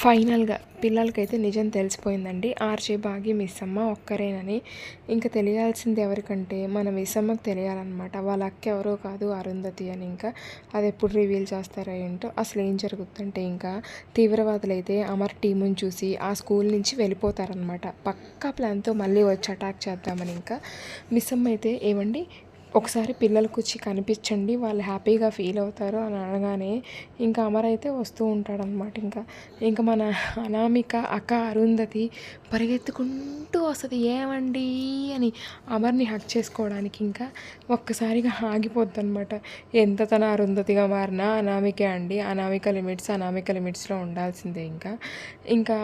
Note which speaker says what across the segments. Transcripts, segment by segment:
Speaker 1: ఫైనల్‌గా పిల్లలకైతే నిజం తెలిసిపోయిందండి. ఆర్‌జే భాగ్య, మిస్సమ్మ ఒక్కరేనని. ఇంక తెలియాల్సింది ఎవరికంటే మన మిస్సమ్మకి తెలియాలనమాట. వాళ్ళ అక్క ఎవరో కాదు అరుంధతి అని. ఇంకా అదెప్పుడు రివీల్ చేస్తారో ఏంటో. అసలేం జరుగుద్దంటే ఇంకా తీవ్రవాదులైతే అమర్ టీముని చూసి ఆ స్కూల్ నుంచి వెళ్ళిపోతారనమాట. పక్కా ప్లాన్‌తో మళ్ళీ వచ్చి అటాక్ చేద్దామని. ఇంకా మిస్సమ్మ అయితే ఏవండీ ఒకసారి పిల్లలకొచ్చి కనిపించండి, వాళ్ళు హ్యాపీగా ఫీల్ అవుతారు అని అనగానే ఇంకా అమర్ అయితే వస్తూ ఉంటాడనమాట. ఇంకా మన అనామిక అక్క అరుంధతి పరిగెత్తుకుంటూ వస్తుంది ఏమండి అని అమర్ని హక్ చేసుకోవడానికి. ఇంకా ఒక్కసారిగా ఆగిపోద్ది అనమాట. ఎంత తన అరుంధతిగా మారినా అనామికే అండి. అనామిక లిమిట్స్లో ఉండాల్సిందే. ఇంకా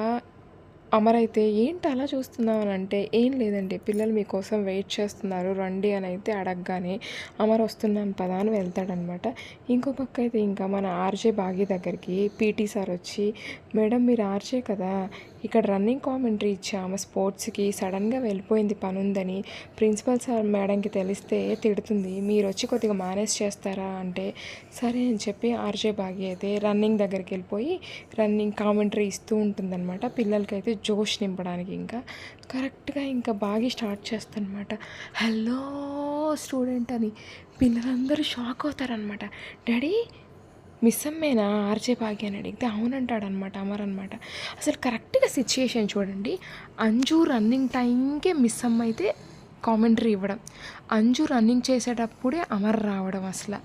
Speaker 1: అమర్ అయితే ఏంటి అలా చూస్తున్నావు అని అంటే, ఏం లేదండి పిల్లలు మీకోసం వెయిట్ చేస్తున్నారు రండి అని అయితే అడగగానే అమర్ వస్తున్నాను పదా అని వెళ్తాడనమాట. ఇంకో పక్క అయితే ఇంకా మన ఆర్జే భాగ్య దగ్గరికి పీటీ సార్ వచ్చి, మేడం మీరు ఆర్జే కదా, ఇక్కడ రన్నింగ్ కామెంటరీ ఇచ్చాము స్పోర్ట్స్కి, సడన్గా వెళ్ళిపోయింది పని ఉందని, ప్రిన్సిపల్ సార్ మేడంకి తెలిస్తే తిడుతుంది, మీరు వచ్చి కొద్దిగా మేనేజ్ చేస్తారా అంటే సరే అని చెప్పి ఆర్జే భాగ్య అయితే రన్నింగ్ దగ్గరికి వెళ్ళిపోయి రన్నింగ్ కామెంటరీ ఇస్తూ ఉంటుందన్నమాట. పిల్లలకైతే జోష్ నింపడానికి. ఇంకా కరెక్ట్గా ఇంకా బాగా స్టార్ట్ చేస్తానమాట. హలో స్టూడెంట్ అని పిల్లలందరూ షాక్ అవుతారనమాట. డాడీ మిస్సమ్మేనా ఆర్జే భాగ్య అని అడిగితే అవునంటాడనమాట అమర్ అనమాట. అసలు కరెక్ట్గా సిచ్యుయేషన్ చూడండి. అంజు రన్నింగ్ టైంకే మిస్సమ్మ అయితే కామెంటరీ ఇవ్వడం, అంజు రన్నింగ్ చేసేటప్పుడే అమర్ రావడం. అసలు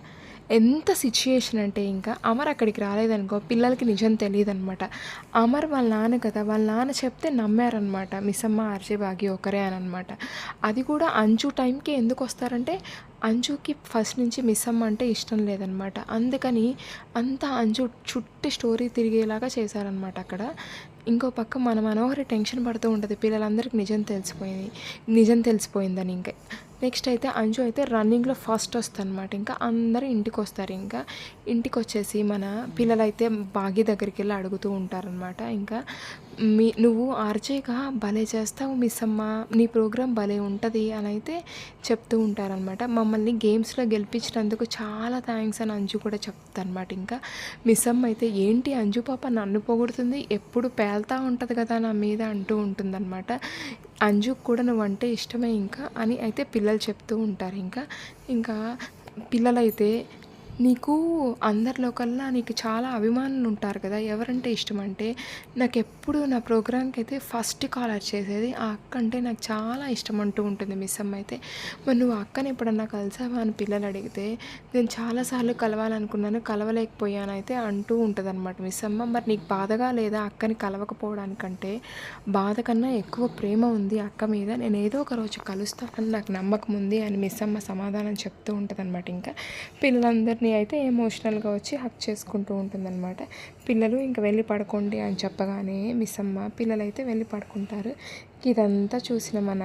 Speaker 1: ఎంత సిచ్యుయేషన్ అంటే ఇంకా అమర్ అక్కడికి రాలేదనుకో పిల్లలకి నిజం తెలియదనమాట. అమర్ వాళ్ళ నాన్న కదా, వాళ్ళ నాన్న చెప్తే నమ్మారనమాట మిస్సమ్మ ఆర్జే భాగ్య ఒకరే అని అనమాట. అది కూడా అంజు టైంకి ఎందుకు వస్తారంటే అంజుకి ఫస్ట్ నుంచి మిస్సమ్మ అంటే ఇష్టం లేదనమాట. అందుకని అంతా అంజు చుట్టి స్టోరీ తిరిగేలాగా చేశారనమాట అక్కడ. ఇంకో పక్క మన మనోహరి టెన్షన్ పడుతూ ఉంటుంది పిల్లలందరికీ నిజం తెలిసిపోయిందని. ఇంకా నెక్స్ట్ అయితే అంజు అయితే రన్నింగ్లో ఫస్ట్ వస్తుందన్నమాట. ఇంకా అందరూ ఇంటికి వస్తారు. ఇంకా ఇంటికి వచ్చేసి మన పిల్లలైతే భాగ్య దగ్గరికి వెళ్ళి అడుగుతూ ఉంటారనమాట. ఇంకా నువ్వు ఆర్జేగా భలే చేస్తావు మిస్సమ్మ, నీ ప్రోగ్రాం భలే ఉంటుంది అని అయితే చెప్తూ ఉంటారనమాట. మమ్మల్ని గేమ్స్లో గెలిపించినందుకు చాలా థ్యాంక్స్ అని అంజు కూడా చెప్తారనమాట. ఇంకా మిస్సమ్మ అయితే ఏంటి అంజు పాప నన్ను పొగుడుతుంది, ఎప్పుడు పేల్తా ఉంటుంది కదా నా మీద అంటూ ఉంటుందన్నమాట. అంజుకు కూడా నువ్వంటే ఇష్టమే ఇంకా అని అయితే పిల్లలు చెప్తూ ఉంటారు. ఇంకా పిల్లలైతే నీకు అందరిలో కల్లా నీకు చాలా అభిమానులు ఉంటారు కదా, ఎవరంటే ఇష్టం అంటే నాకు ఎప్పుడు నా ప్రోగ్రామ్కి అయితే ఫస్ట్ కాలర్ చేసేది ఆ అక్క అంటే నాకు చాలా ఇష్టం అంటూ ఉంటుంది మిస్సమ్మ అయితే. మరి నువ్వు అక్కని ఎప్పుడన్నా కలిసావా అని పిల్లలు అడిగితే నేను చాలాసార్లు కలవాలనుకున్నాను కలవలేకపోయాను అయితే అంటూ ఉంటుంది అనమాట మిస్సమ్మ. మరి నీకు బాధగా లేదా అక్కని కలవకపోవడానికంటే? బాధ కన్నా ఎక్కువ ప్రేమ ఉంది అక్క మీద, నేను ఏదో ఒక రోజు కలుస్తానని నాకు నమ్మకం ఉంది అని మిస్సమ్మ సమాధానం చెప్తూ ఉంటుంది అనమాట. ఇంకా పిల్లలందరినీ అయితే ఎమోషనల్గా వచ్చి హక్ చేసుకుంటూ ఉంటుందన్నమాట. పిల్లలు ఇంకా వెళ్ళి పడుకోండి అని చెప్పగానే మిస్సమ్మ పిల్లలైతే వెళ్ళి పడుకుంటారు. ఇదంతా చూసిన మన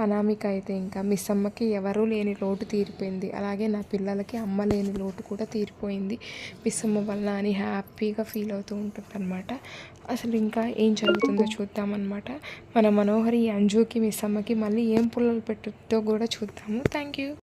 Speaker 1: అనామిక అయితే ఇంకా మిస్సమ్మకి ఎవరూ లేని లోటు తీరిపోయింది, అలాగే నా పిల్లలకి అమ్మ లేని లోటు కూడా తీరిపోయింది మిస్సమ్మ వల్ల అని హ్యాపీగా ఫీల్ అవుతూ ఉంటుందన్నమాట. అసలు ఇంకా ఏం జరుగుతుందో చూద్దామన్నమాట. మన మనోహరి అంజుకి మిస్సమ్మకి మళ్ళీ ఏం పుల్లలు పెట్టుద్దో కూడా చూద్దాము. Thank you.